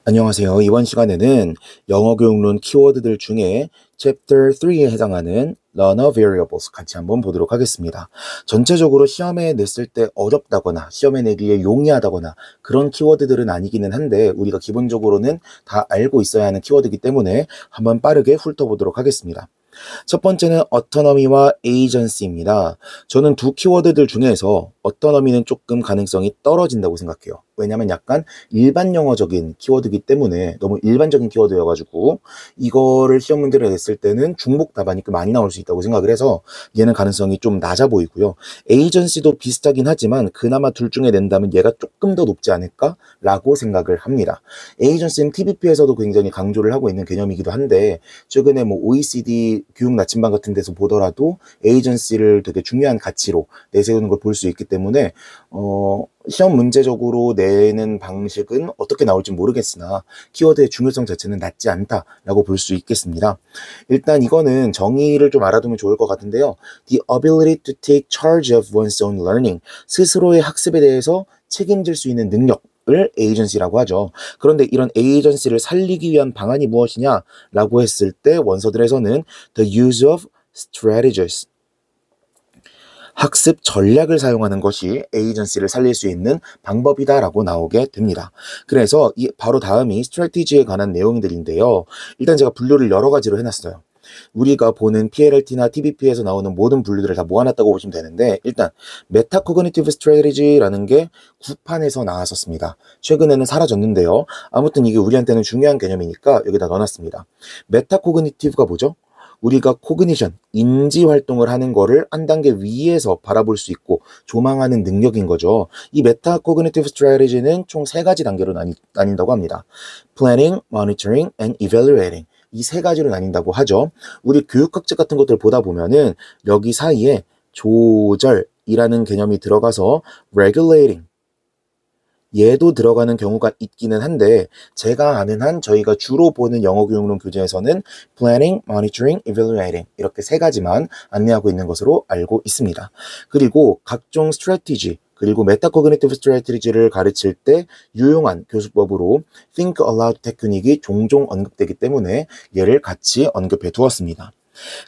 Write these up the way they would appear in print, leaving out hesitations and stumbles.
안녕하세요. 이번 시간에는 영어 교육론 키워드들 중에 Chapter 3에 해당하는 Learner Variables 같이 한번 보도록 하겠습니다. 전체적으로 시험에 냈을 때 어렵다거나 시험에 내기에 용이하다거나 그런 키워드들은 아니기는 한데 우리가 기본적으로는 다 알고 있어야 하는 키워드이기 때문에 한번 빠르게 훑어보도록 하겠습니다. 첫 번째는 autonomy와 agency입니다. 저는 두 키워드들 중에서 autonomy는 조금 가능성이 떨어진다고 생각해요. 왜냐하면 약간 일반 영어적인 키워드이기 때문에 너무 일반적인 키워드여가지고 이거를 시험 문제를 냈을 때는 중복 답안이 많이 나올 수 있다고 생각을 해서 얘는 가능성이 좀 낮아 보이고요. agency도 비슷하긴 하지만 그나마 둘 중에 낸다면 얘가 조금 더 높지 않을까라고 생각을 합니다. agency는 TVP에서도 굉장히 강조를 하고 있는 개념이기도 한데 최근에 뭐 OECD 교육 나침반 같은 데서 보더라도 에이전시를 되게 중요한 가치로 내세우는 걸 볼 수 있기 때문에 시험 문제적으로 내는 방식은 어떻게 나올지 모르겠으나 키워드의 중요성 자체는 낮지 않다라고 볼 수 있겠습니다. 일단 이거는 정의를 좀 알아두면 좋을 것 같은데요. The ability to take charge of one's own learning. 스스로의 학습에 대해서 책임질 수 있는 능력. 을 에이전시라고 하죠. 그런데 이런 에이전시를 살리기 위한 방안이 무엇이냐라고 했을 때 원서들에서는 the use of strategies, 학습 전략을 사용하는 것이 에이전시를 살릴 수 있는 방법이다라고 나오게 됩니다. 그래서 바로 다음이 스트래티지에 관한 내용들인데요. 일단 제가 분류를 여러 가지로 해놨어요. 우리가 보는 PLLT나 TBP에서 나오는 모든 분류들을 다 모아놨다고 보시면 되는데 일단 메타코그니티브 스트래티지라는 게 구판에서 나왔었습니다. 최근에는 사라졌는데요. 아무튼 이게 우리한테는 중요한 개념이니까 여기다 넣어놨습니다. 메타코그니티브가 뭐죠? 우리가 코그니션, 인지 활동을 하는 거를 한 단계 위에서 바라볼 수 있고 조망하는 능력인 거죠. 이 메타코그니티브 스트래티지는 총 세 가지 단계로 나뉜다고 합니다. Planning, Monitoring, and Evaluating. 이 세 가지로 나뉜다고 하죠. 우리 교육학적 같은 것들 보다 보면은 여기 사이에 조절이라는 개념이 들어가서 regulating, 얘도 들어가는 경우가 있기는 한데 제가 아는 한 저희가 주로 보는 영어 교육론 교재에서는 planning, monitoring, evaluating 이렇게 세 가지만 안내하고 있는 것으로 알고 있습니다. 그리고 각종 strategy 그리고 메타코그니티브 스트래티지를 가르칠 때 유용한 교수법으로 think aloud 테크닉이 종종 언급되기 때문에 얘를 같이 언급해 두었습니다.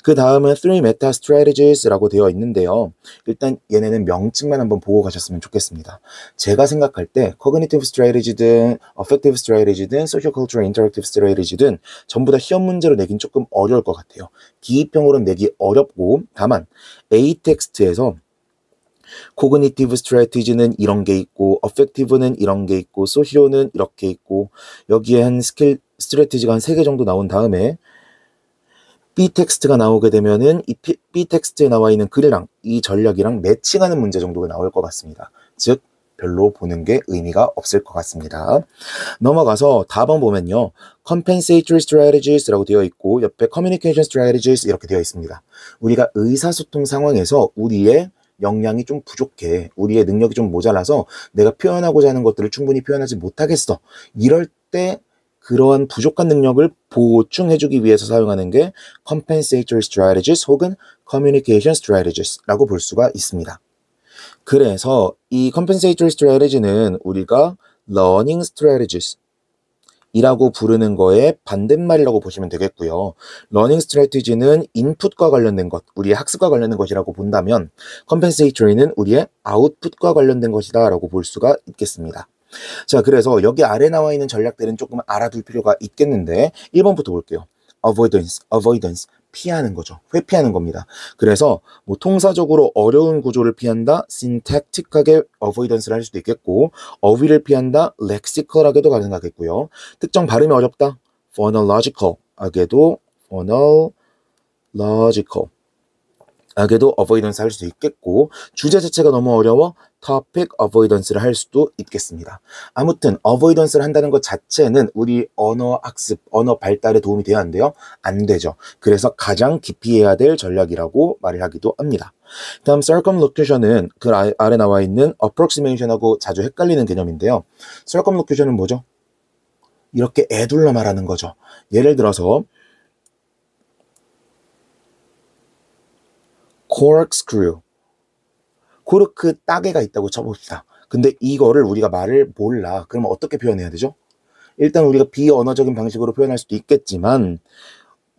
그 다음은 Three Meta Strategies라고 되어 있는데요. 일단 얘네는 명칭만 한번 보고 가셨으면 좋겠습니다. 제가 생각할 때 Cognitive Strategy든 Affective Strategy든 Social Cultural Interactive Strategy든 전부 다 시험 문제로 내긴 조금 어려울 것 같아요. 기입형으로는 내기 어렵고 다만 A 텍스트에서 코그니티브 스트래티지는 이런 게 있고 어펙티브는 이런 게 있고 소시오는 이렇게 있고 여기에 한 스킬 스트래티지가 한 3개 정도 나온 다음에 B 텍스트가 나오게 되면은 이 B 텍스트에 나와 있는 글이랑 이 전략이랑 매칭하는 문제 정도가 나올 것 같습니다. 즉 별로 보는 게 의미가 없을 것 같습니다. 넘어가서 답안 보면요. Compensatory Strategies라고 되어 있고 옆에 Communication Strategies 이렇게 되어 있습니다. 우리가 의사소통 상황에서 우리의 역량이 좀 부족해. 우리의 능력이 좀 모자라서 내가 표현하고자 하는 것들을 충분히 표현하지 못하겠어. 이럴 때 그러한 부족한 능력을 보충해주기 위해서 사용하는 게 compensatory strategies 혹은 communication strategies라고 볼 수가 있습니다. 그래서 이 compensatory strategy는 우리가 learning strategies 이라고 부르는 거에 반대말이라고 보시면 되겠고요. 러닝 스트래티지는 인풋과 관련된 것, 우리의 학습과 관련된 것이라고 본다면 compensatory는 우리의 아웃풋과 관련된 것이다 라고 볼 수가 있겠습니다. 자, 그래서 여기 아래 나와 있는 전략들은 조금 알아둘 필요가 있겠는데 1번부터 볼게요. avoidance, 피하는 거죠. 회피하는 겁니다. 그래서 뭐 통사적으로 어려운 구조를 피한다, syntactic하게 avoidance를 할 수도 있겠고 어휘를 피한다, lexical하게도 가능하겠고요. 특정 발음이 어렵다, phonological하게도 phonological 하게도 avoidance 할 수도 있겠고 주제 자체가 너무 어려워 topic avoidance를 할 수도 있겠습니다. 아무튼 avoidance를 한다는 것 자체는 우리 언어 학습, 언어 발달에 도움이 돼야 하는데요. 안 되죠. 그래서 가장 기피해야 될 전략이라고 말을 하기도 합니다. 다음 circumlocution은 그 아래 나와 있는 approximation하고 자주 헷갈리는 개념인데요. circumlocution은 뭐죠? 이렇게 애둘러 말하는 거죠. 예를 들어서 corkscrew, 코르크 따개가 있다고 쳐봅시다. 근데 이거를 우리가 말을 몰라. 그러면 어떻게 표현해야 되죠? 일단 우리가 비언어적인 방식으로 표현할 수도 있겠지만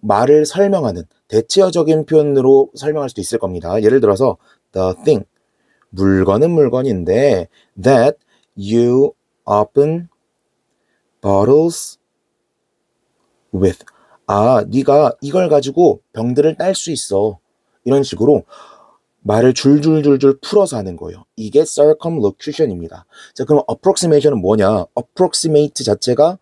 말을 설명하는 대체어적인 표현으로 설명할 수도 있을 겁니다. 예를 들어서 the thing, 물건은 물건인데 that you open bottles with. 네가 이걸 가지고 병들을 딸 수 있어. 이런 식으로 말을 줄줄줄줄 풀어서 하는 거예요. 이게 circumlocution입니다. 자, 그럼 approximation은 뭐냐? approximate 자체가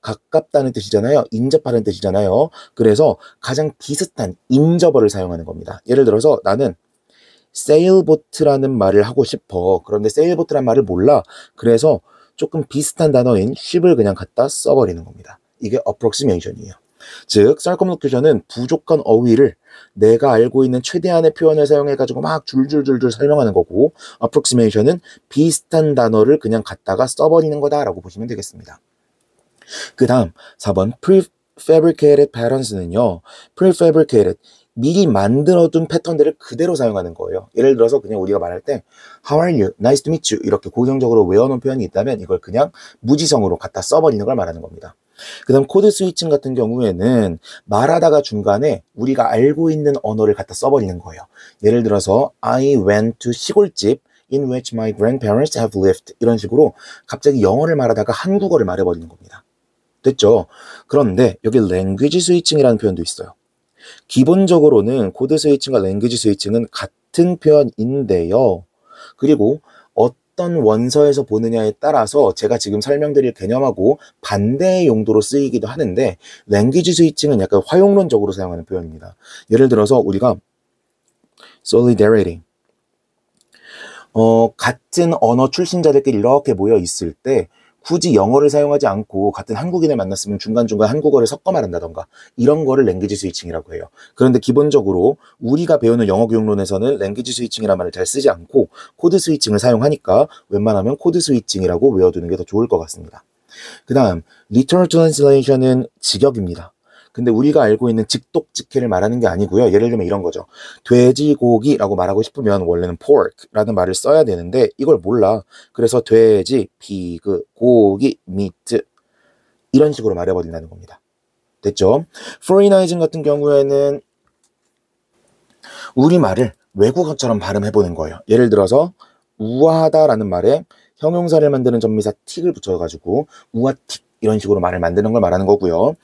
가깝다는 뜻이잖아요. 인접하는 뜻이잖아요. 그래서 가장 비슷한 인접어를 사용하는 겁니다. 예를 들어서 나는 sailboat라는 말을 하고 싶어. 그런데 sailboat라는 말을 몰라. 그래서 조금 비슷한 단어인 ship을 그냥 갖다 써버리는 겁니다. 이게 approximation이에요. 즉, circumlocution은 부족한 어휘를 내가 알고 있는 최대한의 표현을 사용해가지고 막 줄줄줄줄 설명하는 거고, approximation은 비슷한 단어를 그냥 갖다가 써버리는 거다라고 보시면 되겠습니다. 그 다음 4번 prefabricated patterns는요. prefabricated, 미리 만들어둔 패턴들을 그대로 사용하는 거예요. 예를 들어서 그냥 우리가 말할 때 How are you? Nice to meet you. 이렇게 고정적으로 외워놓은 표현이 있다면 이걸 그냥 무지성으로 갖다 써버리는 걸 말하는 겁니다. 그 다음 코드 스위칭 같은 경우에는 말하다가 중간에 우리가 알고 있는 언어를 갖다 써버리는 거예요. 예를 들어서 I went to 시골집 in which my grandparents have lived. 이런 식으로 갑자기 영어를 말하다가 한국어를 말해버리는 겁니다. 됐죠? 그런데 여기 language 스위칭이라는 표현도 있어요. 기본적으로는 코드 스위칭과 language 스위칭은 같은 표현인데요. 그리고 어떤 원서에서 보느냐에 따라서 제가 지금 설명드릴 개념하고 반대의 용도로 쓰이기도 하는데 language 스위칭은 약간 활용론적으로 사용하는 표현입니다. 예를 들어서 우리가 solidarity, 같은 언어 출신자들끼리 이렇게 모여 있을 때 굳이 영어를 사용하지 않고 같은 한국인을 만났으면 중간중간 한국어를 섞어 말한다던가 이런 거를 랭귀지 스위칭이라고 해요. 그런데 기본적으로 우리가 배우는 영어 교육론에서는 랭귀지 스위칭이라는 말을 잘 쓰지 않고 코드 스위칭을 사용하니까 웬만하면 코드 스위칭이라고 외워두는 게 더 좋을 것 같습니다. 그 다음 literal translation은 직역입니다. 근데 우리가 알고 있는 직독직해를 말하는 게 아니고요. 예를 들면 이런 거죠. 돼지고기라고 말하고 싶으면 원래는 pork라는 말을 써야 되는데 이걸 몰라. 그래서 돼지, pig, 고기, meat 이런 식으로 말해버린다는 겁니다. 됐죠? foreignizing 같은 경우에는 우리말을 외국어처럼 발음해보는 거예요. 예를 들어서 우아하다라는 말에 형용사를 만드는 전미사 틱을 붙여가지고 우아틱 이런 식으로 말을 만드는 걸 말하는 거고요.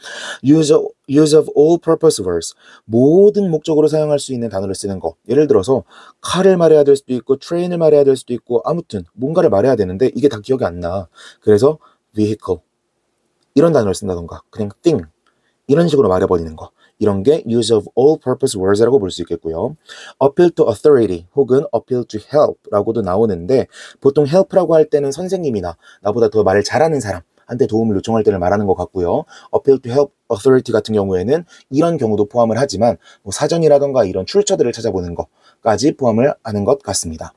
use of all purpose words, 모든 목적으로 사용할 수 있는 단어를 쓰는 거. 예를 들어서 칼을 말해야 될 수도 있고 트레인을 말해야 될 수도 있고 아무튼 뭔가를 말해야 되는데 이게 다 기억이 안 나. 그래서 vehicle 이런 단어를 쓴다던가 그냥 thing 이런 식으로 말해버리는 거. 이런 게 use of all purpose words라고 볼 수 있겠고요. appeal to authority 혹은 appeal to help라고도 나오는데 보통 help라고 할 때는 선생님이나 나보다 더 말을 잘하는 사람 한테 도움을 요청할 때를 말하는 것 같고요. appeal to help authority 같은 경우에는 이런 경우도 포함을 하지만 뭐 사전이라던가 이런 출처들을 찾아보는 것까지 포함을 하는 것 같습니다.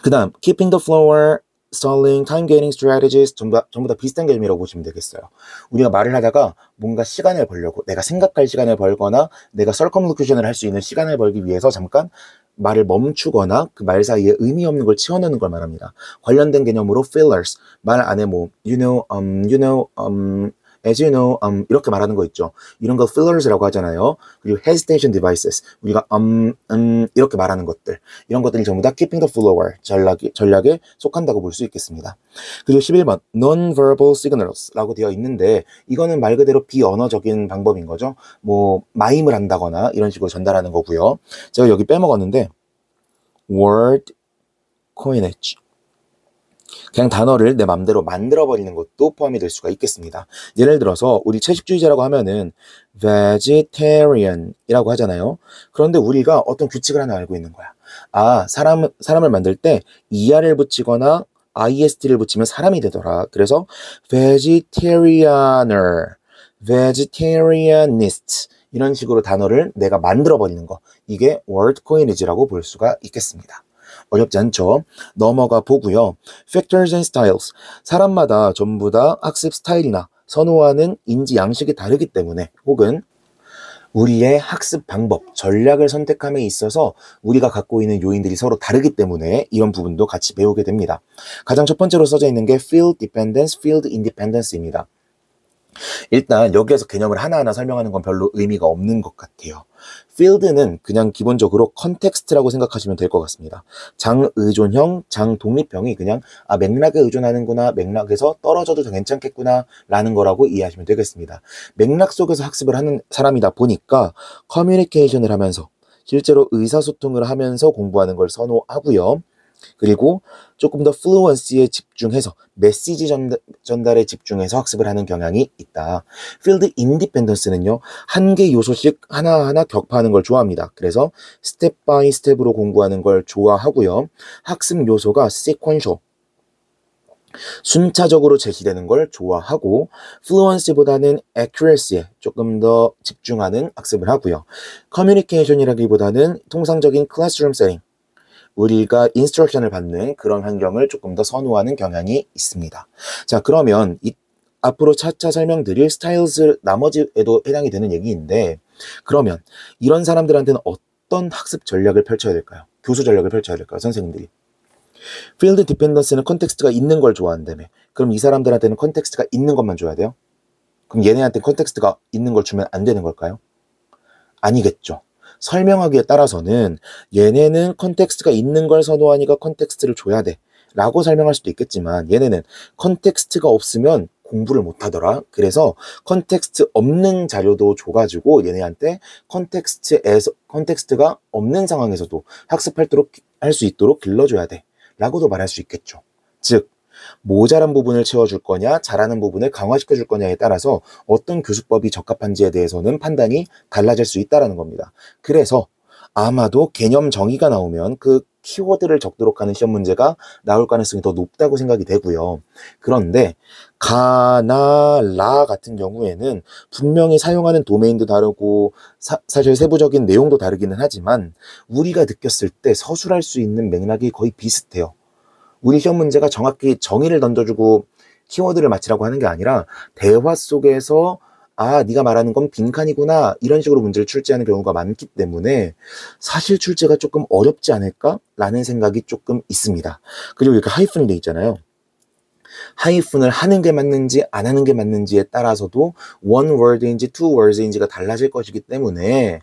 그 다음 keeping the flow, stalling, time gating strategies 전부 다 비슷한 개념이라고 보시면 되겠어요. 우리가 말을 하다가 뭔가 시간을 벌려고 내가 생각할 시간을 벌거나 내가 circumlocution을 할 수 있는 시간을 벌기 위해서 잠깐 말을 멈추거나 그 말 사이에 의미 없는 걸 치워넣는 걸 말합니다. 관련된 개념으로 fillers, 말 안에 뭐 as you know, 이렇게 말하는 거 있죠. 이런 거 fillers라고 하잖아요. 그리고 hesitation devices, 우리가 이렇게 말하는 것들, 이런 것들이 전부 다 keeping the flow 전략에 속한다고 볼 수 있겠습니다. 그리고 11번 non-verbal signals라고 되어 있는데 이거는 말 그대로 비언어적인 방법인 거죠. 뭐 마임을 한다거나 이런 식으로 전달하는 거고요. 제가 여기 빼먹었는데 word coinage, 그냥 단어를 내 맘대로 만들어버리는 것도 포함이 될 수가 있겠습니다. 예를 들어서 우리 채식주의자라고 하면은 vegetarian이라고 하잖아요. 그런데 우리가 어떤 규칙을 하나 알고 있는 거야. 사람을 만들 때 er를 붙이거나 ist를 붙이면 사람이 되더라. 그래서 vegetarianer, vegetarianist 이런 식으로 단어를 내가 만들어버리는 거. 이게 word coinage라고 볼 수가 있겠습니다. 어렵지 않죠? 넘어가 보고요. Factors and styles. 사람마다 전부 다 학습 스타일이나 선호하는 인지 양식이 다르기 때문에 혹은 우리의 학습 방법, 전략을 선택함에 있어서 우리가 갖고 있는 요인들이 서로 다르기 때문에 이런 부분도 같이 배우게 됩니다. 가장 첫 번째로 써져 있는 게 field dependence, field independence입니다. 일단 여기에서 개념을 하나하나 설명하는 건 별로 의미가 없는 것 같아요. field는 그냥 기본적으로 컨텍스트라고 생각하시면 될 것 같습니다. 장의존형, 장독립형이 그냥 맥락에 의존하는구나, 맥락에서 떨어져도 괜찮겠구나 라는 거라고 이해하시면 되겠습니다. 맥락 속에서 학습을 하는 사람이다 보니까 커뮤니케이션을 하면서 실제로 의사소통을 하면서 공부하는 걸 선호하고요. 그리고 조금 더 플루언시에 집중해서 메시지 전달에 집중해서 학습을 하는 경향이 있다. 필드 인디펜던스는요. 한 개 요소씩 하나하나 격파하는 걸 좋아합니다. 그래서 스텝 바이 스텝으로 공부하는 걸 좋아하고요. 학습 요소가 sequential, 순차적으로 제시되는 걸 좋아하고 fluency보다는 accuracy에 조금 더 집중하는 학습을 하고요. communication이라기보다는 통상적인 classroom setting, 우리가 인스트럭션을 받는 그런 환경을 조금 더 선호하는 경향이 있습니다. 자, 그러면 앞으로 차차 설명드릴 스타일즈 나머지에도 해당이 되는 얘기인데, 그러면 이런 사람들한테는 어떤 학습 전략을 펼쳐야 될까요? 교수 전략을 펼쳐야 될까요? 선생님들이. 필드 디펜던스는 컨텍스트가 있는 걸 좋아한다며. 그럼 이 사람들한테는 컨텍스트가 있는 것만 줘야 돼요? 그럼 얘네한테 컨텍스트가 있는 걸 주면 안 되는 걸까요? 아니겠죠. 설명하기에 따라서는 얘네는 컨텍스트가 있는 걸 선호하니까 컨텍스트를 줘야 돼 라고 설명할 수도 있겠지만, 얘네는 컨텍스트가 없으면 공부를 못 하더라. 그래서 컨텍스트 없는 자료도 줘가지고 얘네한테 컨텍스트가 없는 상황에서도 학습할 수 있도록 길러줘야 돼 라고도 말할 수 있겠죠. 즉, 모자란 부분을 채워줄 거냐, 잘하는 부분을 강화시켜줄 거냐에 따라서 어떤 교수법이 적합한지에 대해서는 판단이 달라질 수 있다는 겁니다. 그래서 아마도 개념 정의가 나오면 그 키워드를 적도록 하는 시험 문제가 나올 가능성이 더 높다고 생각이 되고요. 그런데 가나 라 같은 경우에는 분명히 사용하는 도메인도 다르고 사실 세부적인 내용도 다르기는 하지만 우리가 느꼈을 때 서술할 수 있는 맥락이 거의 비슷해요. 우리 시험 문제가 정확히 정의를 던져주고 키워드를 맞히라고 하는 게 아니라 대화 속에서 네가 말하는 건 빈칸이구나 이런 식으로 문제를 출제하는 경우가 많기 때문에 사실 출제가 조금 어렵지 않을까라는 생각이 조금 있습니다. 그리고 이렇게 하이픈이 돼 있잖아요. 하이픈을 하는 게 맞는지 안 하는 게 맞는지에 따라서도 one word인지 two words인지가 달라질 것이기 때문에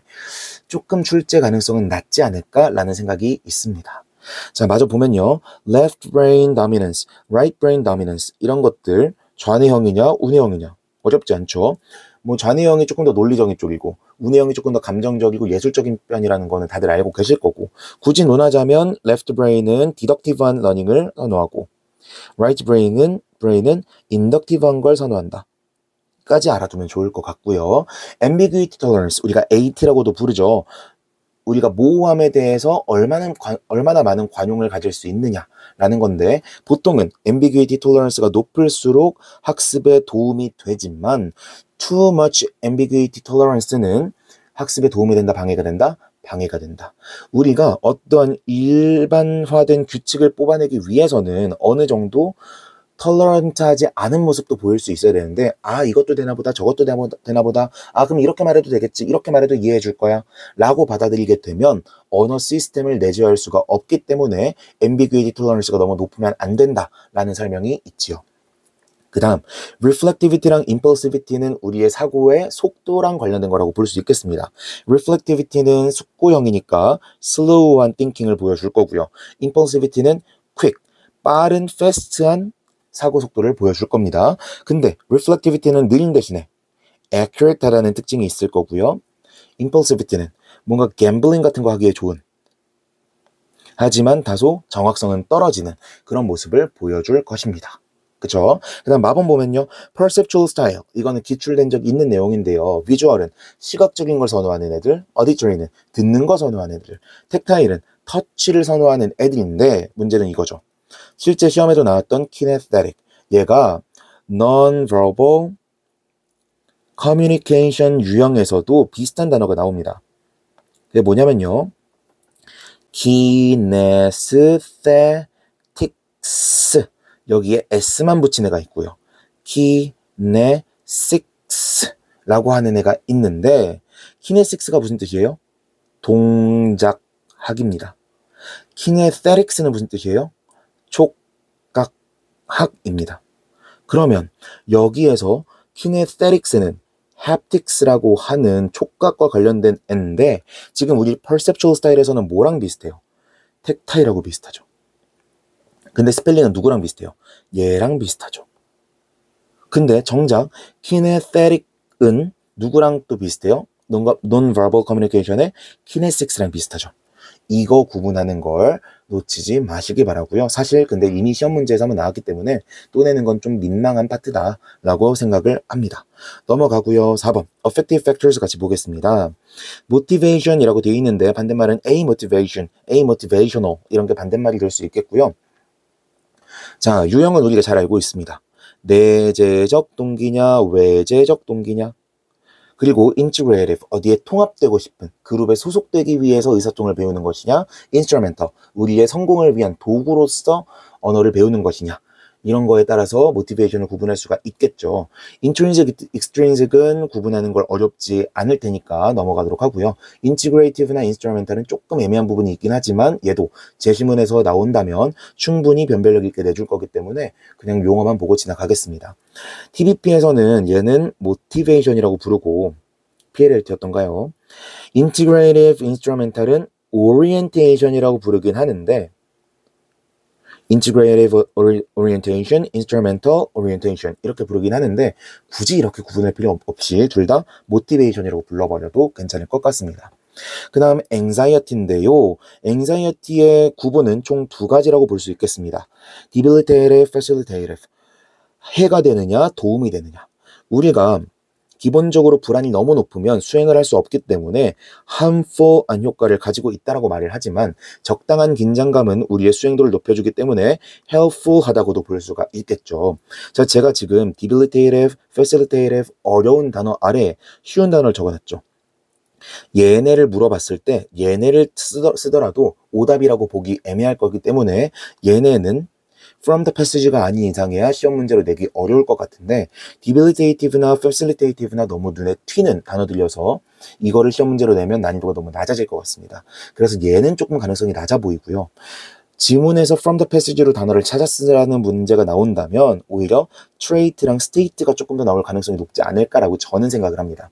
조금 출제 가능성은 낮지 않을까라는 생각이 있습니다. 자, 마저 보면요. left brain dominance, right brain dominance 이런 것들 좌뇌형이냐 우뇌형이냐 어렵지 않죠. 뭐 좌뇌형이 조금 더 논리적인 쪽이고 우뇌형이 조금 더 감정적이고 예술적인 편이라는 거는 다들 알고 계실 거고, 굳이 논하자면 left brain은 deductive한 러닝을 선호하고 right brain은 inductive한 걸 선호한다 까지 알아두면 좋을 것 같고요. ambiguity tolerance, 우리가 AT라고도 부르죠. 우리가 모호함에 대해서 얼마나 많은 관용을 가질 수 있느냐라는 건데, 보통은 ambiguity tolerance가 높을수록 학습에 도움이 되지만 too much ambiguity tolerance는 학습에 도움이 된다, 방해가 된다? 방해가 된다. 우리가 어떤 일반화된 규칙을 뽑아내기 위해서는 어느 정도 털러런트하지 않은 모습도 보일 수 있어야 되는데, 이것도 되나 보다, 저것도 되나 보다, 그럼 이렇게 말해도 되겠지, 이렇게 말해도 이해해 줄 거야 라고 받아들이게 되면 언어 시스템을 내재할 수가 없기 때문에 ambiguity tolerance가 너무 높으면 안 된다라는 설명이 있지요. 그 다음 reflectivity랑 impulsivity는 우리의 사고의 속도랑 관련된 거라고 볼 수 있겠습니다. reflectivity는 숙고형이니까 slow한 thinking을 보여줄 거고요. impulsivity는 quick, 빠른, fast한 사고 속도를 보여줄 겁니다. 근데 reflectivity는 느린 대신에 accurate하다는 특징이 있을 거고요. impulsivity는 뭔가 gambling 같은 거 하기에 좋은, 하지만 다소 정확성은 떨어지는 그런 모습을 보여줄 것입니다. 그쵸? 그 다음 마번 보면요. perceptual style, 이거는 기출된 적 있는 내용인데요. visual은 시각적인 걸 선호하는 애들, auditory는 듣는 거 선호하는 애들, tactile은 터치를 선호하는 애들인데, 문제는 이거죠. 실제 시험에도 나왔던 kinesthetic, 얘가 non-verbal communication 유형에서도 비슷한 단어가 나옵니다. 그게 뭐냐면요. kinesthetics, 여기에 s만 붙인 애가 있고요. kinesics라고 하는 애가 있는데, kinesics가 무슨 뜻이에요? 동작학입니다. kinesthetics는 무슨 뜻이에요? 촉각학입니다. 그러면 여기에서 kinesthetics는 haptics라고 하는 촉각과 관련된 N인데 지금 우리 perceptual 스타일에서는 뭐랑 비슷해요? tactile하고 비슷하죠. 근데 스펠링은 누구랑 비슷해요? 얘랑 비슷하죠. 근데 정작 kinesthetic은 누구랑 또 비슷해요? non-verbal communication의 kinesics랑 비슷하죠. 이거 구분하는 걸 놓치지 마시기 바라고요. 사실 근데 이미 시험 문제에서 한번 나왔기 때문에 또 내는 건 좀 민망한 파트다라고 생각을 합니다. 넘어가고요. 4번 affective factors 같이 보겠습니다. motivation이라고 되어 있는데 반대말은 amotivation, amotivational 이런 게 반대말이 될 수 있겠고요. 자, 유형은 우리가 잘 알고 있습니다. 내재적 동기냐 외재적 동기냐, 그리고 integrative, 어디에 통합되고 싶은 그룹에 소속되기 위해서 의사소통을 배우는 것이냐, instrumental, 우리의 성공을 위한 도구로서 언어를 배우는 것이냐, 이런 거에 따라서 모티베이션을 구분할 수가 있겠죠. intrinsic, extrinsic은 구분하는 걸 어렵지 않을 테니까 넘어가도록 하고요. integrative나 instrumental은 조금 애매한 부분이 있긴 하지만 얘도 제시문에서 나온다면 충분히 변별력 있게 내줄 거기 때문에 그냥 용어만 보고 지나가겠습니다. TBP에서는 얘는 motivation이라고 부르고 PLLT였던가요? integrative instrumental은 orientation이라고 부르긴 하는데 integrative orientation, instrumental orientation 이렇게 부르긴 하는데 굳이 이렇게 구분할 필요 없이 둘 다 motivation이라고 불러버려도 괜찮을 것 같습니다. 그 다음 anxiety인데요. anxiety의 구분은 총 두 가지라고 볼 수 있겠습니다. debilitative, facilitative. 해가 되느냐, 도움이 되느냐. 우리가 기본적으로 불안이 너무 높으면 수행을 할 수 없기 때문에 harmful한 효과를 가지고 있다라고 말을 하지만 적당한 긴장감은 우리의 수행도를 높여주기 때문에 helpful하다고도 볼 수가 있겠죠. 자, 제가 지금 debilitative, facilitative 어려운 단어 아래 쉬운 단어를 적어놨죠. 얘네를 물어봤을 때 얘네를 쓰더라도 오답이라고 보기 애매할 거기 때문에 얘네는 from the passage가 아닌 이상해야 시험 문제로 내기 어려울 것 같은데 debilitative나 facilitative나 너무 눈에 튀는 단어들이어서 이거를 시험 문제로 내면 난이도가 너무 낮아질 것 같습니다. 그래서 얘는 조금 가능성이 낮아 보이고요. 지문에서 from the passage로 단어를 찾아 쓰라는 문제가 나온다면 오히려 trait랑 state가 조금 더 나올 가능성이 높지 않을까라고 저는 생각을 합니다.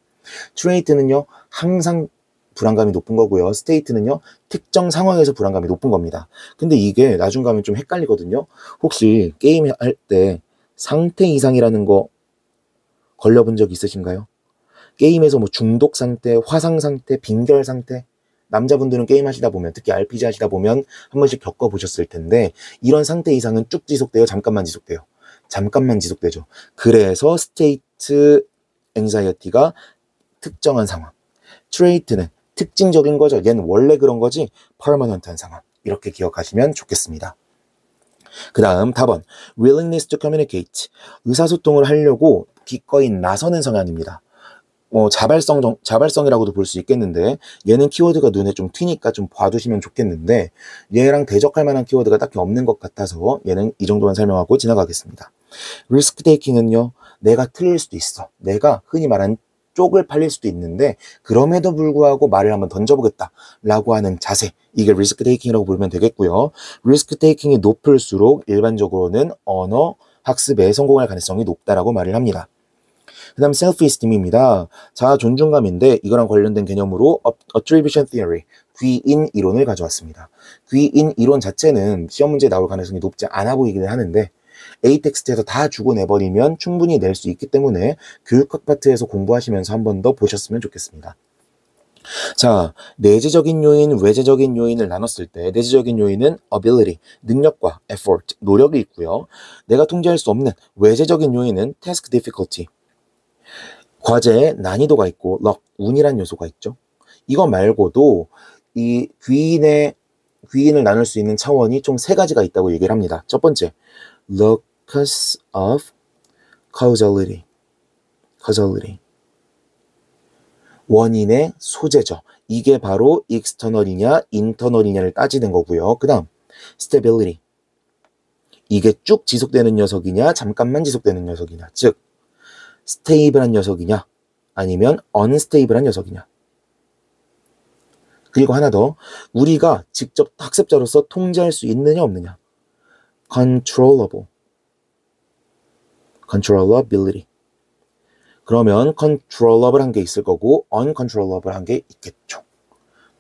trait는요 항상 불안감이 높은 거고요. state는요 특정 상황에서 불안감이 높은 겁니다. 근데 이게 나중 가면 좀 헷갈리거든요. 혹시 게임 할 때 상태 이상이라는 거 걸려본 적 있으신가요? 게임에서 뭐 중독 상태, 화상 상태, 빈결 상태, 남자분들은 게임 하시다 보면 특히 RPG 하시다 보면 한 번씩 겪어보셨을 텐데 이런 상태 이상은 쭉 지속돼요? 잠깐만 지속돼요? 잠깐만 지속되죠. 그래서 state anxiety가 특정한 상황, trait는 특징적인 거죠. 얘는 원래 그런 거지 permanent한 상황. 이렇게 기억하시면 좋겠습니다. 그 다음 답은 willingness to communicate. 의사소통을 하려고 기꺼이 나서는 성향입니다. 자발성이라고도 볼 수 있겠는데 얘는 키워드가 눈에 좀 튀니까 좀 봐두시면 좋겠는데 얘랑 대적할 만한 키워드가 딱히 없는 것 같아서 얘는 이 정도만 설명하고 지나가겠습니다. risk taking은요. 내가 틀릴 수도 있어. 내가 흔히 말하는 쪽을 팔릴 수도 있는데 그럼에도 불구하고 말을 한번 던져보겠다 라고 하는 자세, 이게 리스크 테이킹이라고 부르면 되겠고요. 리스크 테이킹이 높을수록 일반적으로는 언어 학습에 성공할 가능성이 높다라고 말을 합니다. 그 다음 self-esteem입니다. 자아 존중감인데 이거랑 관련된 개념으로 attribution theory, 귀인 이론을 가져왔습니다. 귀인 이론 자체는 시험 문제에 나올 가능성이 높지 않아 보이기는 하는데 A 텍스트에서 다 주고 내버리면 충분히 낼 수 있기 때문에 교육학 파트에서 공부하시면서 한 번 더 보셨으면 좋겠습니다. 자, 내재적인 요인, 외재적인 요인을 나눴을 때 내재적인 요인은 ability, 능력과 effort, 노력이 있고요. 내가 통제할 수 없는 외재적인 요인은 task difficulty, 과제에 난이도가 있고 luck, 운이란 요소가 있죠. 이거 말고도 이 귀인을 나눌 수 있는 차원이 총 3가지가 있다고 얘기를 합니다. 첫 번째, locus of causality. 원인의 소재죠. 이게 바로 external이냐 internal이냐를 따지는 거고요. 그 다음 stability. 이게 쭉 지속되는 녀석이냐 잠깐만 지속되는 녀석이냐, 즉 stable한 녀석이냐 아니면 unstable한 녀석이냐. 그리고 하나 더, 우리가 직접 학습자로서 통제할 수 있느냐 없느냐. controllable, controllability. 그러면 controllable 한 게 있을 거고 uncontrollable 한 게 있겠죠.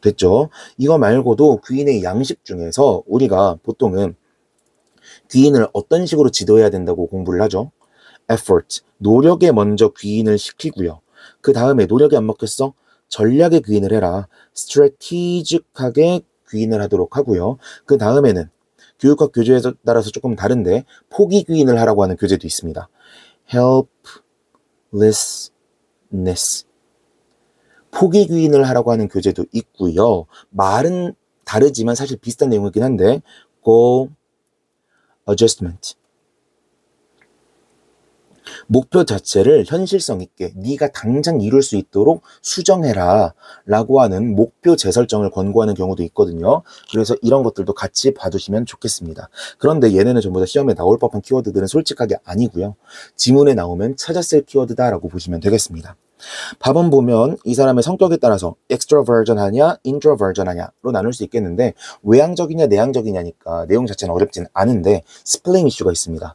됐죠? 이거 말고도 귀인의 양식 중에서 우리가 보통은 귀인을 어떤 식으로 지도해야 된다고 공부를 하죠? effort, 노력에 먼저 귀인을 시키고요. 그 다음에 노력이 안 먹혔어? 전략에 귀인을 해라. strategic하게 귀인을 하도록 하고요. 그 다음에는 교육학 교재에 따라서 조금 다른데 포기 귀인을 하라고 하는 교재도 있습니다. helplessness. 포기 귀인을 하라고 하는 교재도 있고요. 말은 다르지만 사실 비슷한 내용이긴 한데 goal adjustment. 목표 자체를 현실성 있게 네가 당장 이룰 수 있도록 수정해라 라고 하는 목표 재설정을 권고하는 경우도 있거든요. 그래서 이런 것들도 같이 봐두시면 좋겠습니다. 그런데 얘네는 전부 다 시험에 나올 법한 키워드들은 솔직하게 아니고요. 지문에 나오면 찾았을 키워드다 라고 보시면 되겠습니다. 답은 보면 이 사람의 성격에 따라서 extroversion 하냐 introversion 하냐로 나눌 수 있겠는데 외향적이냐 내향적이냐니까 내용 자체는 어렵진 않은데 스펠링 이슈가 있습니다.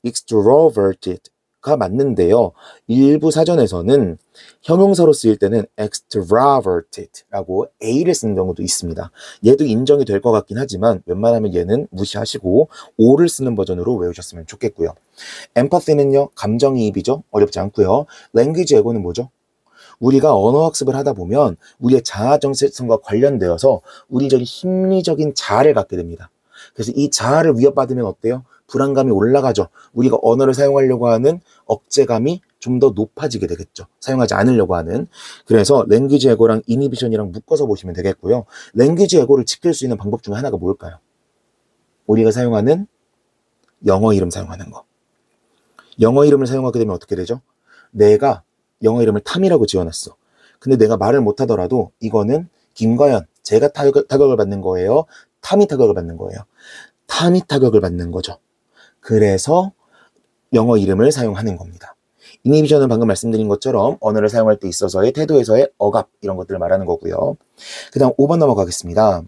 extroverted가 맞는데요. 일부 사전에서는 형용사로 쓰일 때는 extroverted라고 A를 쓰는 경우도 있습니다. 얘도 인정이 될 것 같긴 하지만 웬만하면 얘는 무시하시고 O를 쓰는 버전으로 외우셨으면 좋겠고요. empathy는요, 감정이입이죠. 어렵지 않고요. language ego는 뭐죠? 우리가 언어학습을 하다 보면 우리의 자아정체성과 관련되어서 우리적인 심리적인 자아를 갖게 됩니다. 그래서 이 자아를 위협받으면 어때요? 불안감이 올라가죠. 우리가 언어를 사용하려고 하는 억제감이 좀 더 높아지게 되겠죠. 사용하지 않으려고 하는. 그래서 랭귀지 에고랑 이니비션이랑 묶어서 보시면 되겠고요. 랭귀지 에고를 지킬 수 있는 방법 중에 하나가 뭘까요? 우리가 사용하는 영어 이름 사용하는 거. 영어 이름을 사용하게 되면 어떻게 되죠? 내가 영어 이름을 탐이라고 지어놨어. 근데 내가 말을 못하더라도 이거는 김과연, 제가 타격을 받는 거예요? 탐이 타격을 받는 거예요? 탐이 타격을 받는 거죠. 그래서 영어 이름을 사용하는 겁니다. 이니비션은 방금 말씀드린 것처럼 언어를 사용할 때 있어서의 태도에서의 억압 이런 것들을 말하는 거고요. 그 다음 5번 넘어가겠습니다.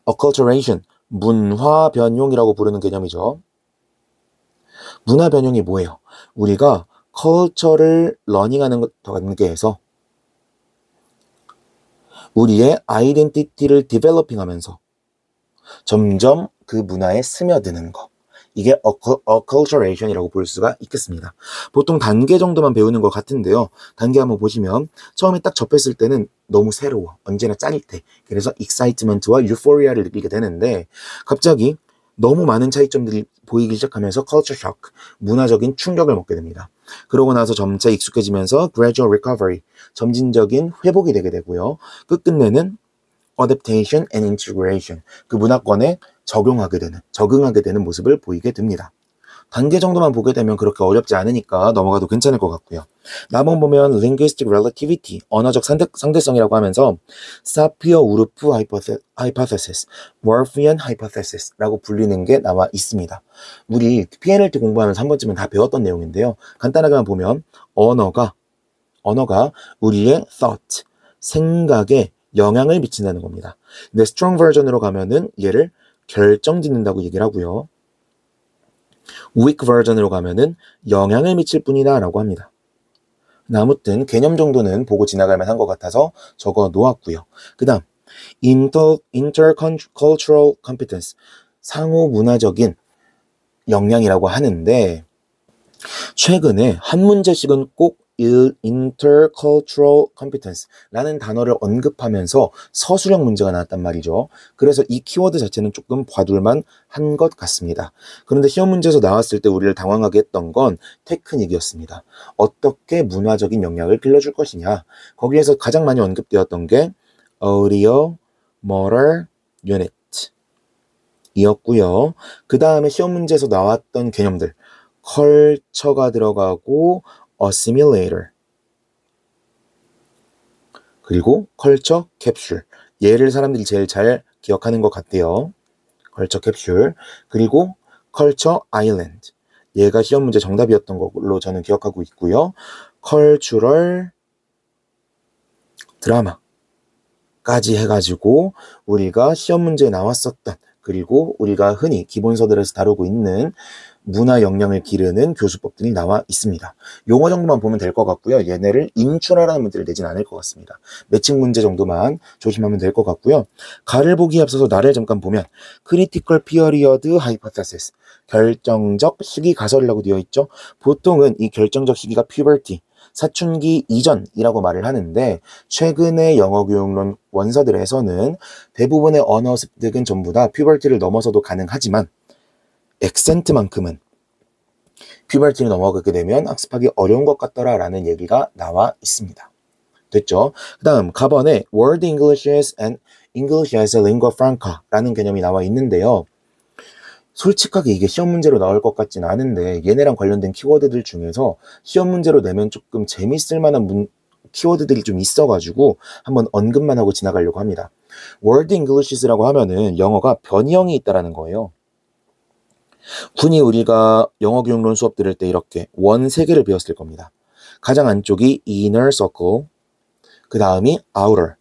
acculturation, 문화 변용이라고 부르는 개념이죠. 문화 변용이 뭐예요? 우리가 컬처를 러닝하는 것과 관계해서 우리의 아이덴티티를 디벨로핑하면서 점점 그 문화에 스며드는 거. 이게 acculturation이라고 볼 수가 있겠습니다. 보통 단계 정도만 배우는 것 같은데요. 단계 한번 보시면 처음에 딱 접했을 때는 너무 새로워. 언제나 짜릿해. 그래서 excitement와 euphoria를 느끼게 되는데 갑자기 너무 많은 차이점들이 보이기 시작하면서 culture shock, 문화적인 충격을 먹게 됩니다. 그러고 나서 점차 익숙해지면서 gradual recovery, 점진적인 회복이 되게 되고요. 끝끝내는 adaptation and integration, 그 문화권에 적용하게 적응하게 되는 모습을 보이게 됩니다. 단계 정도만 보게 되면 그렇게 어렵지 않으니까 넘어가도 괜찮을 것 같고요. 남은 보면 linguistic relativity, 언어적 상대성이라고 하면서 사피어-우르프 hypothesis, 월피안 hypothesis라고 불리는 게 나와 있습니다. 우리 PNLT 공부하면서 한 번쯤은 다 배웠던 내용인데요. 간단하게만 보면 언어가 우리의 thought, 생각에 영향을 미친다는 겁니다. 근데 strong version으로 가면은 얘를 결정짓는다고 얘기를 하고요. weak version으로 가면은 영향을 미칠 뿐이다 라고 합니다. 아무튼 개념 정도는 보고 지나갈 만한 것 같아서 적어 놓았고요. 그 다음 intercultural competence, 상호 문화적인 역량이라고 하는데 최근에 한 문제씩은 꼭 intercultural competence라는 단어를 언급하면서 서술형 문제가 나왔단 말이죠. 그래서 이 키워드 자체는 조금 봐둘만 한 것 같습니다. 그런데 시험 문제에서 나왔을 때 우리를 당황하게 했던 건 테크닉이었습니다. 어떻게 문화적인 역량을 길러줄 것이냐. 거기에서 가장 많이 언급되었던 게 audio motor unit 이었고요. 그 다음에 시험 문제에서 나왔던 개념들 컬처가 들어가고 assimilator 그리고 컬처 캡슐, 얘를 사람들이 제일 잘 기억하는 것 같아요. 컬처 캡슐 그리고 컬처 아일랜드, 얘가 시험 문제 정답이었던 걸로 저는 기억하고 있고요. cultural 드라마까지 해가지고 우리가 시험 문제에 나왔었던, 그리고 우리가 흔히 기본서들에서 다루고 있는 문화 역량을 기르는 교수법들이 나와 있습니다. 용어 정도만 보면 될 것 같고요. 얘네를 인출하라는 문제를 내진 않을 것 같습니다. 매칭 문제 정도만 조심하면 될 것 같고요. 가를 보기에 앞서서 나를 잠깐 보면 critical period hypothesis, 결정적 시기 가설이라고 되어 있죠. 보통은 이 결정적 시기가 puberty, 사춘기 이전이라고 말을 하는데, 최근의 영어 교육론 원서들에서는 대부분의 언어 습득은 전부 다 puberty를 넘어서도 가능하지만 액센트만큼은 퓨버티를 넘어가게 되면 학습하기 어려운 것 같더라 라는 얘기가 나와 있습니다. 됐죠? 그 다음 가번에 World English and English as a Lingua Franca 라는 개념이 나와 있는데요. 솔직하게 이게 시험 문제로 나올 것 같진 않은데, 얘네랑 관련된 키워드들 중에서 시험 문제로 내면 조금 재밌을 만한 키워드들이 좀 있어가지고 한번 언급만 하고 지나가려고 합니다. World English라고 하면은 영어가 변형이 있다라는 거예요. 흔히 우리가 영어 교육론 수업 들을 때 이렇게 원 3개를 배웠을 겁니다. 가장 안쪽이 inner circle, 그 다음이 outer,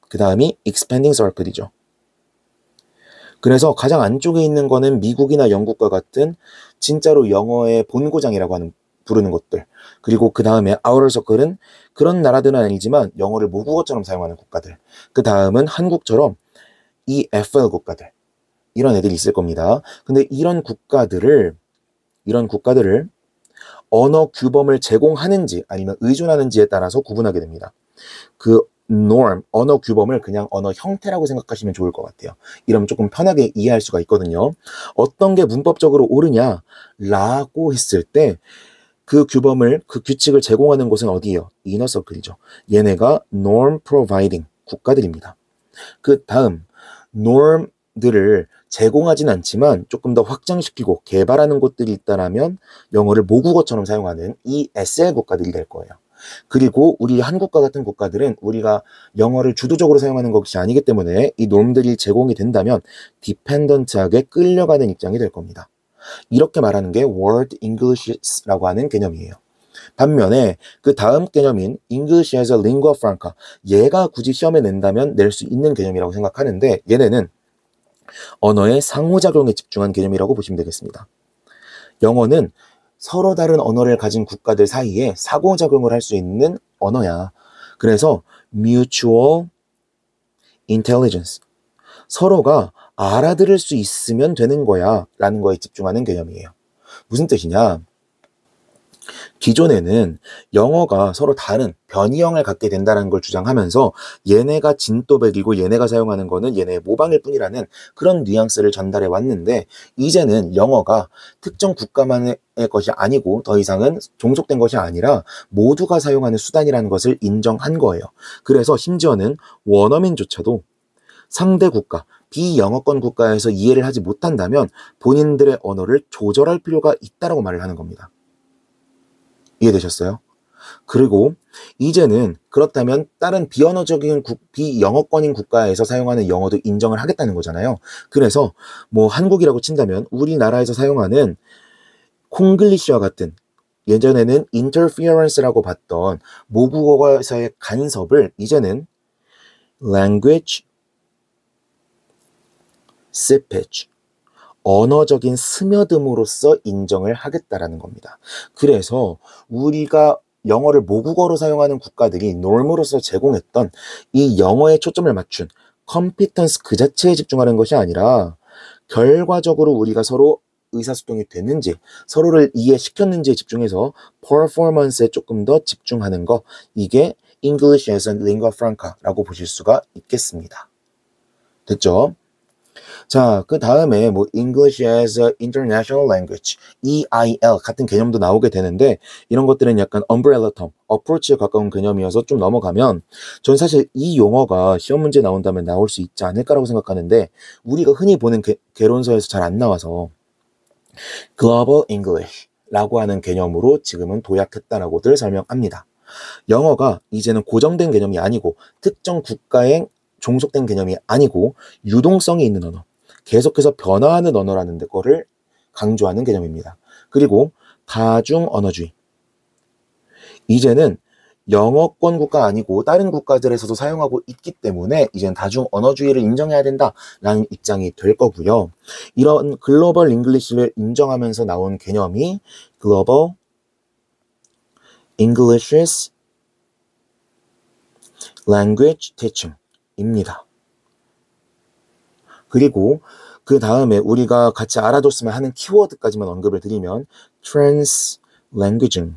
그 다음이 expanding circle이죠. 그래서 가장 안쪽에 있는 거는 미국이나 영국과 같은 진짜로 영어의 본고장이라고 부르는 곳들. 그리고 그 다음에 outer circle은 그런 나라들은 아니지만 영어를 모국어처럼 사용하는 국가들. 그 다음은 한국처럼 EFL 국가들. 이런 애들이 있을 겁니다. 근데 이런 국가들을 언어 규범을 제공하는지 아니면 의존하는지에 따라서 구분하게 됩니다. 그 norm, 언어 규범을 그냥 언어 형태라고 생각하시면 좋을 것 같아요. 이러면 조금 편하게 이해할 수가 있거든요. 어떤 게 문법적으로 옳으냐라고 했을 때 그 규범을, 그 규칙을 제공하는 곳은 어디예요? 이너 서클이죠. 얘네가 norm providing 국가들입니다. 그 다음 norm들을 제공하진 않지만 조금 더 확장시키고 개발하는 곳들이 있다라면 영어를 모국어처럼 사용하는 ESL 국가들이 될 거예요. 그리고 우리 한국과 같은 국가들은 우리가 영어를 주도적으로 사용하는 것이 아니기 때문에 이 놈들이 제공이 된다면 디펜던트하게 끌려가는 입장이 될 겁니다. 이렇게 말하는 게 World English라고 하는 개념이에요. 반면에 그 다음 개념인 English as a Lingua Franca, 얘가 굳이 시험에 낸다면 낼 수 있는 개념이라고 생각하는데, 얘네는 언어의 상호작용에 집중한 개념이라고 보시면 되겠습니다. 영어는 서로 다른 언어를 가진 국가들 사이에 상호작용을 할 수 있는 언어야. 그래서 mutual intelligence, 서로가 알아들을 수 있으면 되는 거야 라는 거에 집중하는 개념이에요. 무슨 뜻이냐? 기존에는 영어가 서로 다른 변이형을 갖게 된다는 걸 주장하면서 얘네가 진또백이고 얘네가 사용하는 거는 얘네의 모방일 뿐이라는 그런 뉘앙스를 전달해 왔는데, 이제는 영어가 특정 국가만의 것이 아니고 더 이상은 종속된 것이 아니라 모두가 사용하는 수단이라는 것을 인정한 거예요. 그래서 심지어는 원어민조차도 상대 국가, 비영어권 국가에서 이해를 하지 못한다면 본인들의 언어를 조절할 필요가 있다라고 말을 하는 겁니다. 이해되셨어요? 그리고 이제는 그렇다면 다른 비언어적인 비영어권인 국가에서 사용하는 영어도 인정을 하겠다는 거잖아요. 그래서 뭐 한국이라고 친다면 우리나라에서 사용하는 콩글리시와 같은, 예전에는 interference라고 봤던 모국어에서의 간섭을 이제는 language seepage, 언어적인 스며듦으로써 인정을 하겠다라는 겁니다. 그래서 우리가 영어를 모국어로 사용하는 국가들이 norm으로서 제공했던 이 영어에 초점을 맞춘 컴피턴스 그 자체에 집중하는 것이 아니라 결과적으로 우리가 서로 의사소통이 됐는지, 서로를 이해시켰는지에 집중해서 퍼포먼스에 조금 더 집중하는 거, 이게 English as a Lingua Franca라고 보실 수가 있겠습니다. 됐죠? 자, 그 다음에 뭐 English as a International Language, EIL 같은 개념도 나오게 되는데, 이런 것들은 약간 umbrella term, approach에 가까운 개념이어서 좀 넘어가면, 전 사실 이 용어가 시험 문제 나온다면 나올 수 있지 않을까라고 생각하는데, 우리가 흔히 보는 개론서에서 잘 안 나와서 Global English라고 하는 개념으로 지금은 도약했다라고들 설명합니다. 영어가 이제는 고정된 개념이 아니고 특정 국가에 종속된 개념이 아니고 유동성이 있는 언어, 계속해서 변화하는 언어라는 거를 강조하는 개념입니다. 그리고 다중 언어주의, 이제는 영어권 국가 아니고 다른 국가들에서도 사용하고 있기 때문에 이제는 다중 언어주의를 인정해야 된다라는 입장이 될 거고요. 이런 글로벌 잉글리시를 인정하면서 나온 개념이 글로벌 English Language Teaching입니다. 그리고 그 다음에 우리가 같이 알아뒀으면 하는 키워드까지만 언급을 드리면 Translanguaging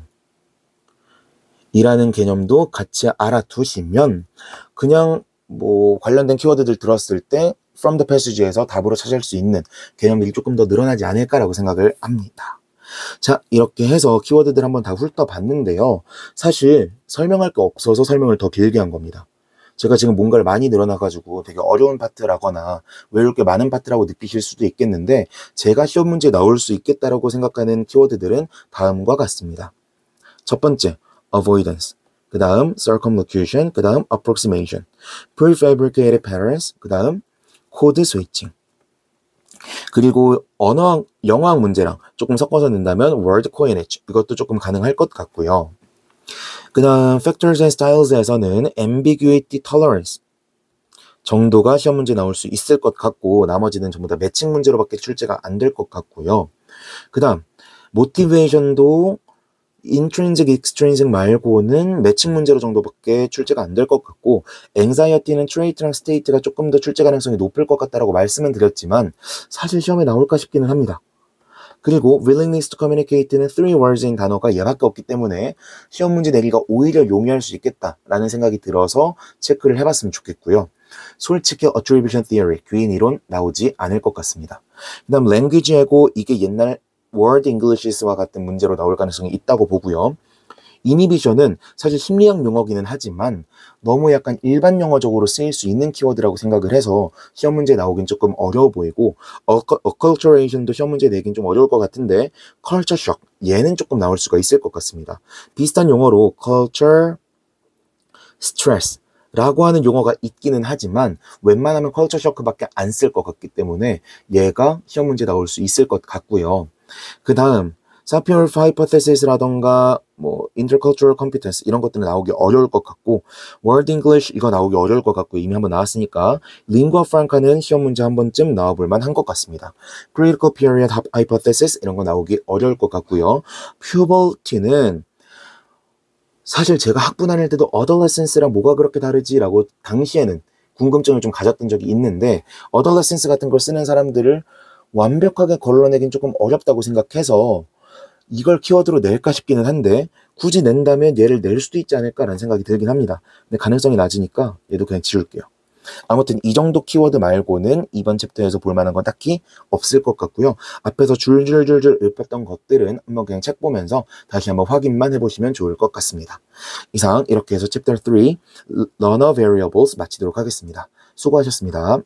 이라는 개념도 같이 알아두시면 그냥 뭐 관련된 키워드들 들었을 때 from the passage에서 답으로 찾을 수 있는 개념들이 조금 더 늘어나지 않을까라고 생각을 합니다. 자, 이렇게 해서 키워드들 한번 다 훑어봤는데요. 사실 설명할 게 없어서 설명을 더 길게 한 겁니다. 제가 지금 뭔가를 많이 늘어나가지고 되게 어려운 파트라거나 외울 게 많은 파트라고 느끼실 수도 있겠는데 제가 시험 문제에 나올 수 있겠다라고 생각하는 키워드들은 다음과 같습니다. 첫 번째, avoidance, 그 다음 circumlocution, 그 다음 approximation, prefabricated patterns, 그 다음 code switching. 그리고 영어학 문제랑 조금 섞어서 낸다면 word coinage, 이것도 조금 가능할 것 같고요. 그 다음 factors and styles에서는 ambiguity tolerance 정도가 시험 문제 나올 수 있을 것 같고 나머지는 전부 다 매칭 문제로밖에 출제가 안 될 것 같고요. 그 다음 motivation도 intrinsic, extrinsic 말고는 매칭 문제로 정도밖에 출제가 안 될 것 같고 anxiety는 trait랑 state가 조금 더 출제 가능성이 높을 것 같다라고 말씀은 드렸지만 사실 시험에 나올까 싶기는 합니다. 그리고 willingness to communicate는 3words인 단어가 얘밖에 없기 때문에 시험 문제 내기가 오히려 용이할 수 있겠다라는 생각이 들어서 체크를 해봤으면 좋겠고요. 솔직히 attribution theory, 귀인 이론 나오지 않을 것 같습니다. 그 다음 language하고 이게 옛날 word English와 같은 문제로 나올 가능성이 있다고 보고요. inhibition은 사실 심리학 용어기는 하지만 너무 약간 일반 영어적으로 쓰일 수 있는 키워드라고 생각을 해서 시험 문제 나오긴 조금 어려워 보이고 acculturation도 시험 문제 내긴 좀 어려울 것 같은데 culture shock 얘는 조금 나올 수가 있을 것 같습니다. 비슷한 용어로 culture stress 라고 하는 용어가 있기는 하지만 웬만하면 culture shock밖에 안 쓸 것 같기 때문에 얘가 시험 문제 나올 수 있을 것 같고요. 그 다음 Sapir Hypothesis라던가 뭐 Intercultural Competence 이런 것들은 나오기 어려울 것 같고 World English 이거 나오기 어려울 것 같고 이미 한번 나왔으니까 Lingua Franca는 시험 문제 한 번쯤 나와볼 만한 것 같습니다. Critical Period Hypothesis 이런 거 나오기 어려울 것 같고요. Puberty는 사실 제가 학부 다닐 때도 adolescence랑 뭐가 그렇게 다르지라고 당시에는 궁금증을 좀 가졌던 적이 있는데 adolescence 같은 걸 쓰는 사람들을 완벽하게 걸러내긴 조금 어렵다고 생각해서 이걸 키워드로 낼까 싶기는 한데 굳이 낸다면 얘를 낼 수도 있지 않을까라는 생각이 들긴 합니다. 근데 가능성이 낮으니까 얘도 그냥 지울게요. 아무튼 이 정도 키워드 말고는 이번 챕터에서 볼 만한 건 딱히 없을 것 같고요. 앞에서 줄줄줄줄 읊었던 것들은 한번 그냥 책 보면서 다시 한번 확인만 해보시면 좋을 것 같습니다. 이상 이렇게 해서 챕터 3 Learner Variables 마치도록 하겠습니다. 수고하셨습니다.